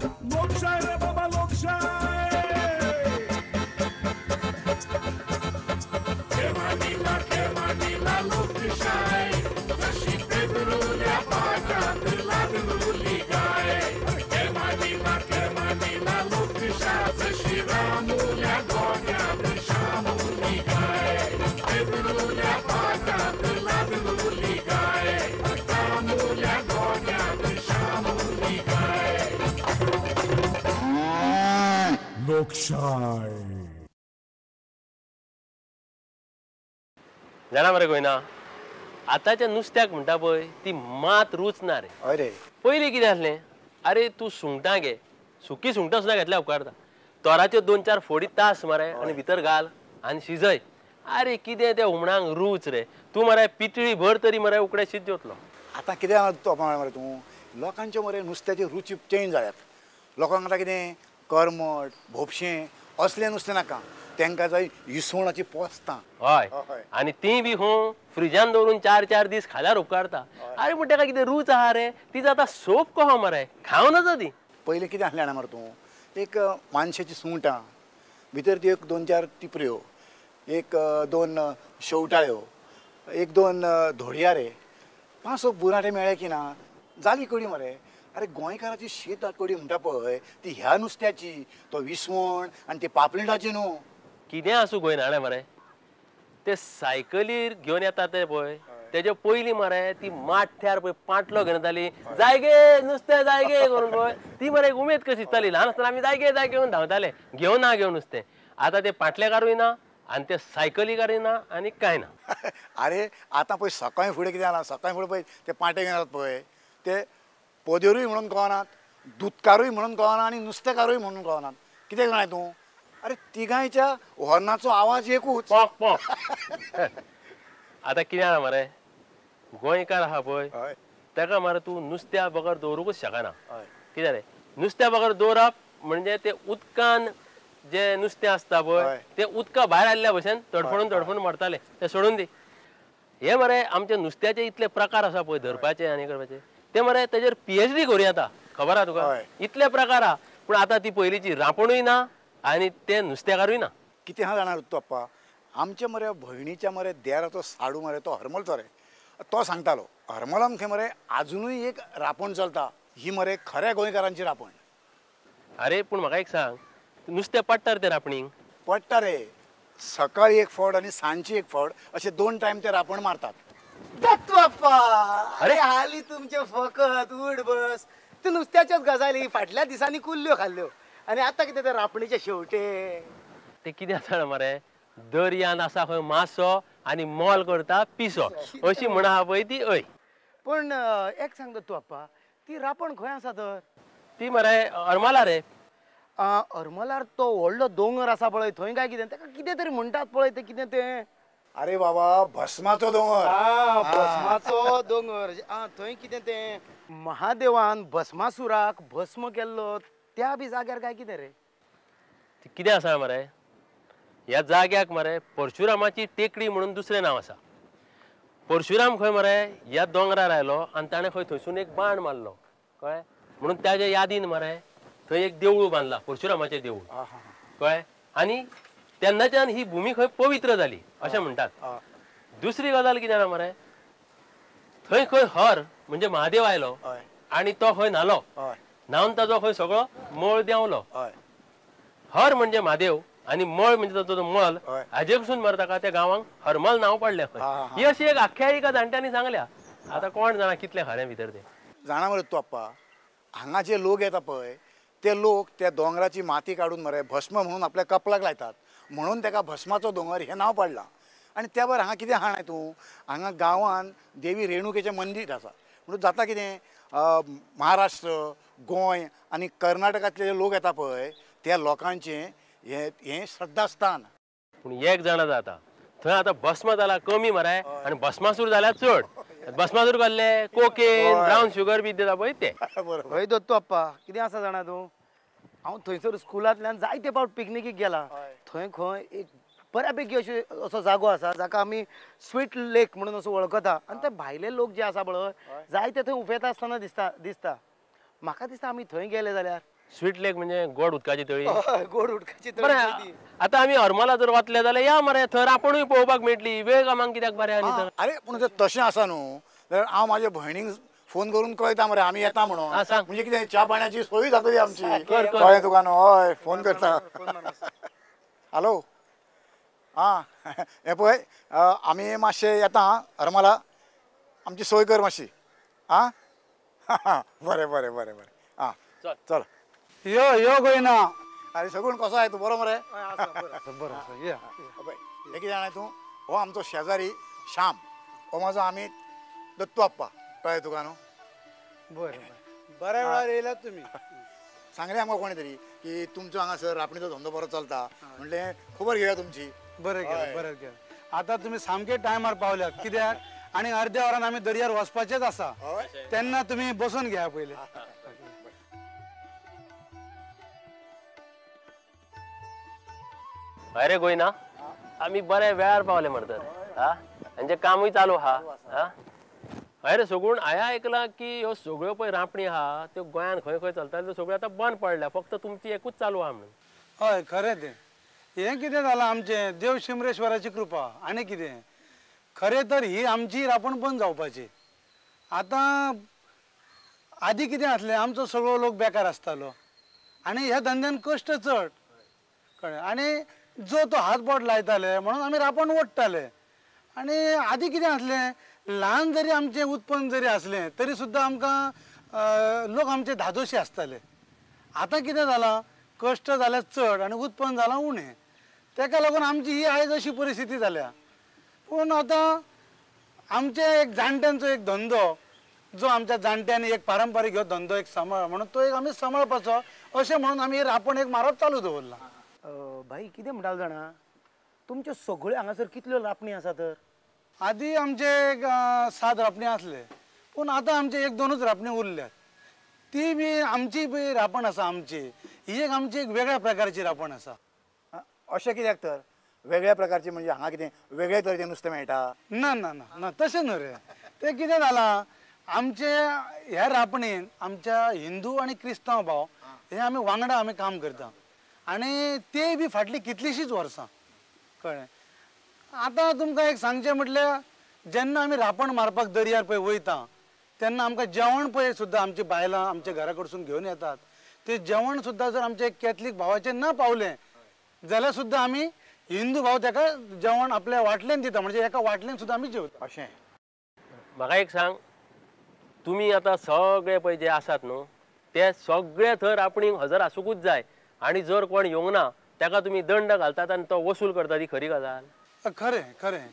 लोकशाही रे बाबा लोकशाही खेमानीला लोकशाही जशी पेदरुल्या पाटात लागलेली गाय खेमानीला लोकशाही जशी रामुल्या गोट्यात शामुली गाय पेदरुल्या पाटात लागलेली गाय रामुल्या गोट्यात शामुली गाय लोकशाही जाणा मरे गोयना आताच्या नुस्त्याक म्हणटा पळय ती मात रुचना रे. अरे पयलीं कितें आसलें, अरे तूं सुंगटां घे, सुकी सुंगटां सुद्दां घेतल्या उपकारता, तोराच्यो 2-4 फोडी तास मरे आनी भितर घाल आनी शिजय. अरे कितें त्या हुमणाक रूच रे. तूं मरे पितळी भर तरी मरे उकडे शीत जेवतलो. आतां कितें तो मरे तूं लोकांचे मरे नुस्त्याची रुची चेंज जाल्यात. लोकांक आतां कितें करमट भोपशें असलें नुस्तें नाका, तांकां जाय इसवणाची पोस्तां. हय आनी ती बी हूं फ्रिजान दवरून 4-4 दीस खाल्यार उपकारता. अरे पूण ताका कितें रूच आहा रे, ती जाता सोप कहो मरे, खावं नजो ती. पयलीं कितें आसलें जाणा मरे तूं, एक मानशेची सुंगटां भितर ती 1-2-4 तिपऱ्यो, 1-2 शेवटाळ्यो, 1-2 धोडयारे, 5 बुराटे मेळ्ळे की ना जाली कडी मरे. अरे गोंयकाराची शीत कडी म्हणटा पळय ती ह्या नुस्त्याची, तो विसवण आनी ती पापलेटाची न्हू. कितें आसूं गोंयनाळे मरे, ते सायकलीर घेवन येता ते पळय तेजे पयलीं मरे ती माठ्यार पळय पाटलो घेवन येताली, जाय गे नुस्तें जाय गे करून पळय. ती मरे एक उमेद कशी दिसताली. ल्हान आसतना आमी जाय गे घेवन धांवताले, घेवन ना घेवन नुस्तें. आतां ते पाटलेकारूय ना आनी ते सायकलीकारूय ना आनी कांय ना. अरे आतां पळय सकाळीं फुडें कितें जालां, सकाळीं फुडें पळय ते पाटे घेवन येतात पळय ते पोदेरूय म्हणून कळनात, दुधकारूय म्हणून कळना आनी नुस्तेकारूय म्हणून कळनात. कितें जाणाय तूं, अरे तिगांयच्या हॉर्नाचो आवाज एकूच. Pock pock. आतां कितें जालां मरे, गोंयकार आहा पळय ताका मरे तूं नुस्त्या बगर दवरूंकच शकना. कितें रे, नुस्त्या बगर दवरप म्हणजे ते उदकान जे नुस्तें आसता पळय ते उदका भायर आयल्ल्या भशेन तडफडून मरताले. ते सोडून दी. हे मरे आमचे नुस्त्याचे इतले प्रकार आसा पळय धरपाचे आनी करपाचे, ते मरे तेजेर PhD करूं येता. खबर आहा तुका, इतले प्रकार आहा. पूण आतां ती पयलींची रापणूय ना आनी ते नुस्तेकारूय ना. कितें आहा जाणा तूं अप्पा, आमच्या मरे भयणीच्या मरे देराचो साडू मरे तो हरमलचो रे, तो सांगतालो हरमलान थंय मरे आजुनूय एक रापण चलता, ही मरे खऱ्या गोंयकारांची रापण. अरे पूण म्हाका एक सांग, नुस्तें पडटा रे ते रापणीक? पडटा रे, सकाळी एक फावट आनी सांजची एक फावट अशे 2 टायम ते रापण मारतात. अरे हाली तुमचे फकत उड बस. तू नुस्त्याच्याच गजाली फाटल्या दिसांनी कुल्ल्यो खाल्ल्यो आनी आतां कितें ते रापणीचे शेवटे. ते कितें आसा मरे, दर्यान आसा खंय मासो आनी मोल करता पिसो, अशी म्हण आहा पळय ती हय. पण एक सांगता तूं अप्पा, ती रापण खंय आसा तर? ती मरे हरमला रे. हरमलार तो व्हडलो दोंगर आसा पळय, थंय काय कितें ताका कितें तरी म्हणटात पळय, ते कितें तें? अरे बाबा भस्माचो दोंगर. भस्माचो दोंगर. थंय कितें तें महादेवान भस्मासुराक भस्म केल्लो त्या बी जाग्यार काय कितें रे? कितें आसा मरे, ह्या जाग्याक मरे परशुरामाची टेकडी म्हणून दुसरें नांव आसा. परशुराम खंय मरे ह्या दोंगरार आयलो आनी ताणें खंय थंयसून एक बाण मारलो कळ्ळें, म्हणून ताच्या यादीन मरे थंय एक देवूळ बांदला, परशुरामाचें देवूळ कळ्ळें. आनी तेन्नाच्यान ही भुमी खंय पवित्र जाली अशें म्हणटात. दुसरी गजाल कितें जाणा मरे, थंय खंय हर म्हणजे महादेव आयलो आनी तो खंय न्हालो, न्हावन ताजो खंय सगळो मळ देंवलो. हर म्हणजे महादेव आनी मळ म्हणजे ताजो मल, हाजे पसून मरे ताका त्या गांवांक हरमल नांव पडलें खंय. ही अशी एक आख्यायिका जाणट्यांनी सांगल्या. आतां कोण जाणा कितलें खरें भितर तें. जाणा मरे तूं अप्पा, हांगा जे लोक येता पळय ते लोक त्या दोंगराची माती काडून मरे भस्म म्हणून आपल्या कपलाक लायतात, म्हणून ताका भस्माचो दोंगर हें नांव पडलां. आनी त्या भायर हांगा कितें आहा तूं, हांगा गांवांत देवी रेणुकेचें मंदीर आसा. म्हणून जाता कितें, महाराष्ट्र गोंय आनी कर्नाटकांतले जे लोक येता पळय त्या लोकांचें हें श्रद्धास्थान. पूण एक जाणा जाता, थंय आतां भस्म जाला कमी मरे आनी भस्मासूर जाल्यार चड. भस्मासूर घाल्ले कोकेन ब्रावन शुगर बी दिता पळय ते. हय दत्तू अप्पा, कितें आसा जाणा तूं, हांव थंयसर स्कुलांतल्यान जायते फावट पिकनिकेक गेला. थंय खंय एक बऱ्यापैकी असो जागो आसा जाका आमी स्वीट लेक म्हणून असो वळखता. आनी ते भायले लोक जे आसा पळय जायते थंय उफेता आसतना दिसता. म्हाका दिसता आमी थंय गेले जाल्यार स्वीट लेक म्हणजे गोड उदकाची तळी गोड उदकाची तळी बरें ती. आता आमी हरमला जर वतले जाल्यार या मरे थंय रापणूय पळोवपाक मेळटली वेळ कामांक कित्याक बरें आनी हा, तर अरे पूण जर तशें आसा न्हू जाल्यार हांव म्हाज्या भयणीक फोन करून कळयता मरे आमी येता म्हणून हा, सांग. म्हणजे कितें च्या पाण्याची सोय जातली आमची कर, कर. कळ्ळें तुका न्हू हय फोन करता हॅलो हां हें पळय आमी मातशे येता हरमला आमची सोय कर मातशी आं बरें बरें बरें बरें आं चल. चल यो यो गोयना अरे सगूण कसो आहे तूं बरो मरे बरं आसा, या. पळय हे कितें जाणां तूं हो आमचो शेजारी श्याम हो म्हाजो आमी दत्तू आप्पा कळ्ळें तुका न्हू बरं बरं बऱ्या वेळार येयलात तुमी सांगलें आमकां कोणी तरी की तुमचो हांगासर रापणीचो धंदो बरो चलता म्हणलें खबर घेवया तुमची बरें हय. केलें बरें केलें आतां तुमी सामके टायमार पावल्यात कित्याक आनी अर्द्या वरान आमी दर्यार वचपाचेच आसा हय तेन्ना तुमी बसून घेया पयलीं अरे गोयना आमी बरे वेळार पावले म्हणटात हा म्हणजे कामूय चालू हा हा अरे सगूण हांवें आयकलां की ह्यो सगळ्यो पळय रापणी आहा त्यो गोंयान खंय खंय चलता त्यो सगळ्यो आतां बंद पडल्या फक्त तुमची एकूच चालू आहा म्हणून हय खरें तें हें कितें जालां आमचें देव शिमरेश्वराची कृपा आनी कितें खरें तर ही आमची रापण बंद जावपाची आतां आदी कितें आसलें आमचो सगळो लोक बेकार आसतालो आनी ह्या धंद्यान कश्ट चड कळ्ळें आनी जो तो हातबोट लायताले म्हणून आमी रापण ओडटाले आनी आदी कितें आसलें ल्हान जरी आमचें उत्पन्न जरी आसलें तरी सुद्दां आमकां लोक आमचे धादोशी आसताले आतां कितें जालां कश्ट जाल्या चड आनी उत्पन्न जालां उणें तेका लागून आमची ही आयज अशी परिस्थिती जाल्या पूण आतां आमचे एक जाणट्यांचो एक धंदो जो आमच्या जाणट्यांनी एक पारंपारीक ह्यो धंदो एक सांबाळ म्हणून तो एक आमी सांबाळपाचो अशें म्हणून आमी रापण एक मारप चालू दवरला भाई कितें म्हणटालो जाणा तुमच्यो सगळ्यो हांगासर कितल्यो रापणी आसा तर आदी आमचे एक 7 रापणी आसले पूण आतां आमचे 1-2च रापणी उरल्यात ती बी आमची बी रापण आसा आमची ही एक आमची एक वेगळ्या प्रकारची रापण आसा अशें कित्याक तर वेगळ्या प्रकारची म्हणजे हांगा कितें वेगळे तरेचें नुस्तें मेळटा ना ना ना ना तशें न्हू रे तें कितें जालां आमचे ह्या रापणीन आमच्या हिंदू आनी क्रिस्तांव भाव हे आमी वांगडा आमी काम करता आनी ते बी फाटली कितलींशींच वर्सां कळ्ळें आतां तुमकां एक सांगचें म्हटल्यार जेन्ना आमी रापण मारपाक दर्यार पळय वयता तेन्ना आमकां जेवण पळय सुद्दां आमची बायलां आमच्या घरा कडसून घेवन येतात ते जेवण सुद्दां जर आमचे कॅथलीक भावाचें न पावलें जाल्यार सुद्दां आमी हिंदू भाव ताका जेवण आपल्या वाटलेन दिता म्हणजे एका वाटलेन सुद्दां आमी जेवता अशें म्हाका एक सांग तुमी आतां सगळे पळय जे आसात न्हू ते सगळे थंय रापणीक हजर आसूंकूच जाय आनी जर कोण येवंक ना ताका तुमी दंड घालतात आनी तो वसूल करता ही खरी गजाल खरें खरें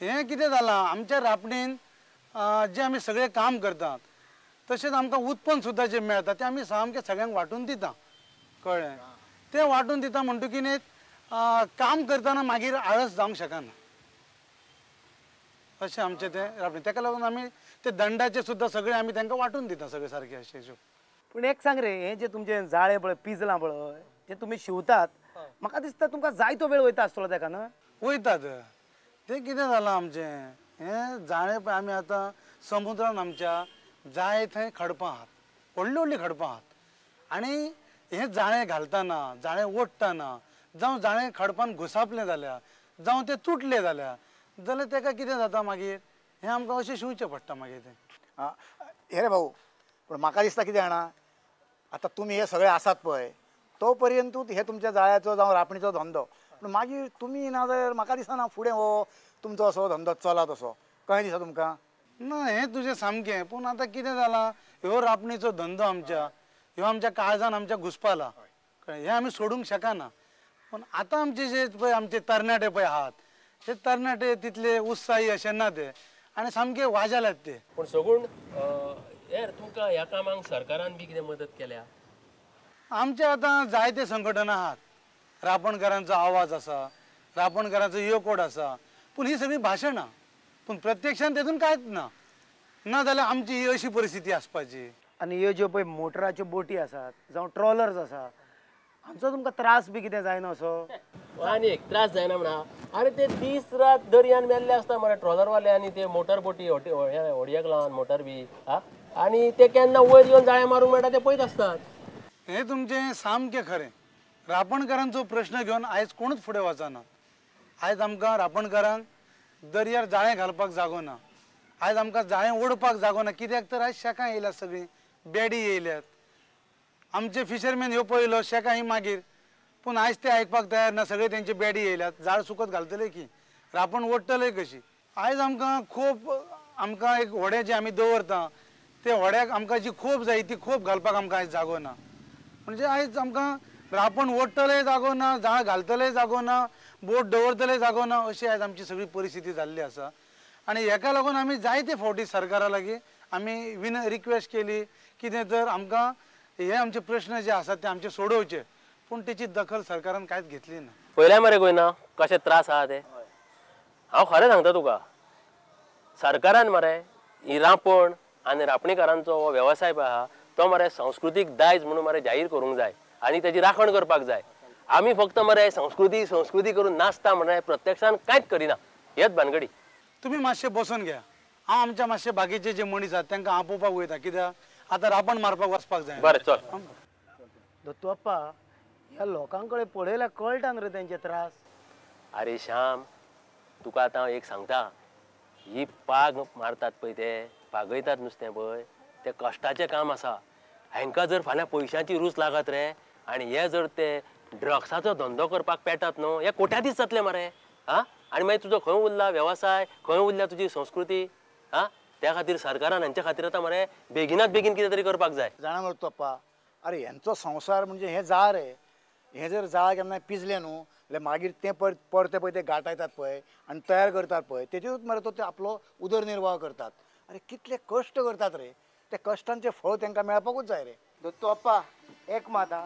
हें कितें जालां आमच्या रापणीन जे आमी सगळे काम करतात तशेंच आमकां उत्पन्न सुद्दां जें मेळटा तें आमी सामकें सगळ्यांक वांटून दिता कळ्ळें तें वांटून दिता म्हणटकीर काम करतना मागीर आळस जावंक शकना अशें आमचें तें रापणी तेका लागून आमी ते दंडाचे सुद्दां सगळे आमी तांकां वांटून दिता सगळे सारके अशें पूण एक सांग रे हें जे तुमचें जाळें पळय पिजलां पळय तें तुमी शिंवतात म्हाका दिसता तुमकां जाय तो वेळ वयता आसतलो तेका न्हय वयतात तें कितें जालां आमचें हें जाळें पळय आमी आतां समुद्रान आमच्या जाय थंय खडपां आहात व्हडलीं व्हडलीं खडपां आहात आनी हें जाळें घालतना जाळें ओडटाना जावं जाळें खडपान घुसापलें जाल्यार जावं तें तुटलें जाल्यार जाल्यार तेका कितें जाता मागीर हें आमकां अशें शिंवचें पडटा मागीर तें हे रे भाऊ पूण म्हाका दिसता कितें जाणा आतां तुमी हे सगळे आसात पळय तो पर्यंतूच हे तुमच्या जाळ्याचो जावं रापणीचो धंदो पूण मागीर तुमी ना जाल्यार म्हाका दिसना फुडें हो तुमचो असो धंदो चलत असो कळ्ळें दिसता तुमकां ना हें तुजें सामकें पूण आतां कितें जालां ह्यो रापणीचो धंदो आमच्या ह्यो आमच्या काळजान आमच्या घुसपाला कळ्ळें हें आमी सोडूंक शकना पूण आतां आमचे जे पळय आमचे तरणाटे पळय आहात ते तरणाटे तितले उत्साही अशे ना ते आनी सामके वाजेल्यात ते पूण सगूण यार तुमकां ह्या कामांक सरकारान बी कितें मदत केल्या आमचे आतां जायते संघटना आहात रापणकारांचो आवाज आसा रापणकारांचो योकोड आसा पूण ही सगळी भाशणां पूण प्रत्यक्षान तेतून कांयच ना ना जाल्यार आमची ही अशी परिस्थिती आसपाची आनी ह्यो ज्यो पळय मोटराच्यो बोटी आसात जावं ट्रॉलर्स आसा हांचो तुमकां त्रास बी कितें जायना असो आनी एक त्रास जायना म्हणा अरे ते दीस रात दर्यान मेल्ले आसता मरे ट्रॉलरवाले आनी ते मोटर बोटी होडयेक लावन मोटर बी हा आनी ते केन्ना वयर येवन जाळे मारूंक मेळटा ते पळयत आसतात हे तुमचे सामके खरें. रापणकारांचो प्रश्न घेवन आयज कोणूच फुडें वचना. आयज आमकां रापणकारांक दर्यार जाळें घालपाक जागो ना. आयज आमकां जाळें ओडपाक जागो ना. कित्याक तर आयज शेकां येयल्यात सगळीं, बेडी येयल्यात. आमचे फिशरमॅन ह्यो पळयलो शेकां ही मागीर, पूण आयज ते आयकपाक तयार ना. सगळे तेंचे बेडी येयल्यात. जाळ सुकत घालतले की रापण ओडटले कशी. आयज आमकां एक व्हडें जें आमी दवरता ते व्हड्याक आमकां जी खोप जाय ती खोप घालपाक आमकां आयज जागो ना. म्हणजे आयज आमकां रापण ओडटले जागो ना, जाळ घालतले जागो ना, बोट दवरतले जागो ना, अशी आयज आमची सगळी परिस्थिती जाल्ली आसा. आनी हेका लागून आमी जायते फावटी सरकारा लागीं आमी रिक्वेस्ट केली कितें तर आमकां हे आमचे प्रश्न जे आसात ते आमचे सोडोवचे, पूण तेची दखल सरकारान कांयच घेतली ना. पळयल्या मरे गोंयना कशे त्रास आहा ते. हांव खरें सांगता तुका, सरकारान मरे ही रापण आनी रापणीकारांचो हो वेवसाय पळय आहा तो मरे संस्कृतीक दायज म्हणून मरे जाहीर करूंक जाय आनी तेजी राखण करपाक जाय. आमी फक्त मरे संस्कृती करून नाचता मरे प्रत्यक्षान कांयच करिना. हेच भानगडी. तुम्ही मातशे बसून घ्या. हांव आमच्या मातशे बाकीचे जे मनीस आहात तांकां आपोवपाक वयता. कित्याक आतां रापण मारपाक वचपाक जाय. बरें चल. दत्तू अप्पा, ह्या लोकांकडे पळयल्यार कळटा न्ही रे तेंचे त्रास. अरे श्याम, तुका आतां हांव एक सांगता, ही पाग मारतात पळय ते पागयतात नुस्तें पळय ते कश्टाचें काम आसा. हांकां जर फाल्यां पयशांची रूच लागत रे आनी हे जर ते ड्रग्साचो धंदो करपाक पेटत न्हू, हे कोट्यादीस जातले मरे. हा, आनी मागीर तुजो खंय उरला वेवसाय, खंय उरल्या तुजी संस्कृती. हा, त्या खातीर सरकारान हांच्या खातीर आतां मरे बेगिनात बेगीन कितें तरी करपाक जाय. जाणा मरे पप्पा, अरे यांचो संवसार म्हणजे हे जाळ रे. हे जर जाळ केन्ना पिजले न्हू जाल्यार मागीर ते परते पळय ते गांठयतात पळय आनी तयार करतात पळय तेजेरूच मरे तो ते आपलो उदरनिर्वाह करतात. अरे कितले कश्ट करतात रे. ते कश्टांचे फळ तांकां मेळपाकूच जाय रे. दत्तू अप्पा, एक मात हा,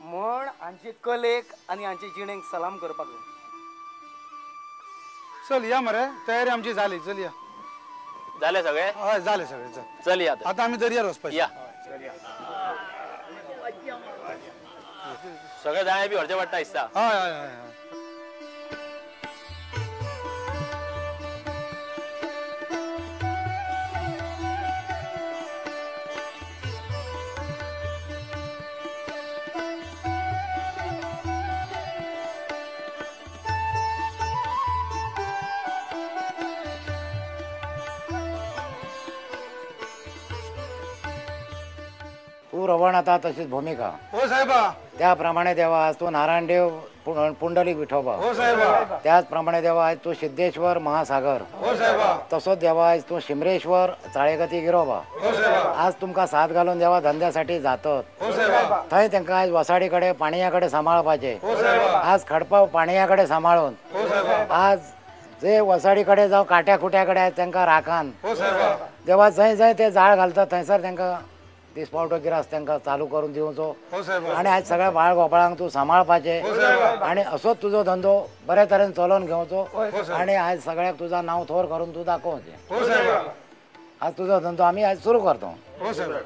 म्हण हांचे कलेक आनी हांचे जिणेक सलाम करपाक जाय. चल या मरे, तयारी आमची जाली. चल या. जाले सगळे? हय जाले सगळे. चल या आता आमी दर्यार वचपाचे. या. सगळे जाळे बी व्हरचे पडटा दिसता. हय हय हय हय. तू रवण आता तशीच भूमिका. हो साहेबा. त्याप्रमाणे देवा आज तू नारायणदेव पुंडलिक विठोबा. हो साहेबा. त्याचप्रमाणे देवा आज तू सिद्धेश्वर महासागर. हो साहेबा. तसोच देवा आज तू शिमरेश्वर चाळेगती गिरोबा. हो साहेबा. आज तुमका साथ घालून देवा धंद्यासाठी जातात. हो साहेबा. थंय त्यांना आज वसाडीकडे पाणयाकडे सांभाळपाचे. हो साहेबा. आज खडपा पाणयाकडे सांभाळून. हो साहेबा. आज जे वसाडीकडे जावं काट्या खुट्याकडे आहेत त्यांना राखान. हो साहेबा. देवा जंय जंय ते जाळ घालतात थंयसर त्यांना दिसपावटो गिरास तांकां चालू करून दिवचो. हो साहेबा. आणि आज सगळ्या बाळ गोपाळांक तू सांभाळपाचे आणि असोच तुझो धंदो बऱ्या तरेन चलोवन घेवचो आणि आज सगळ्याक तुझा नाव थोर करून तू दाखोवचें. हो साहेबा. आज तुझो धंदो आमी आज सुरू करतो. हो साहेबा.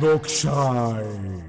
लोकशाही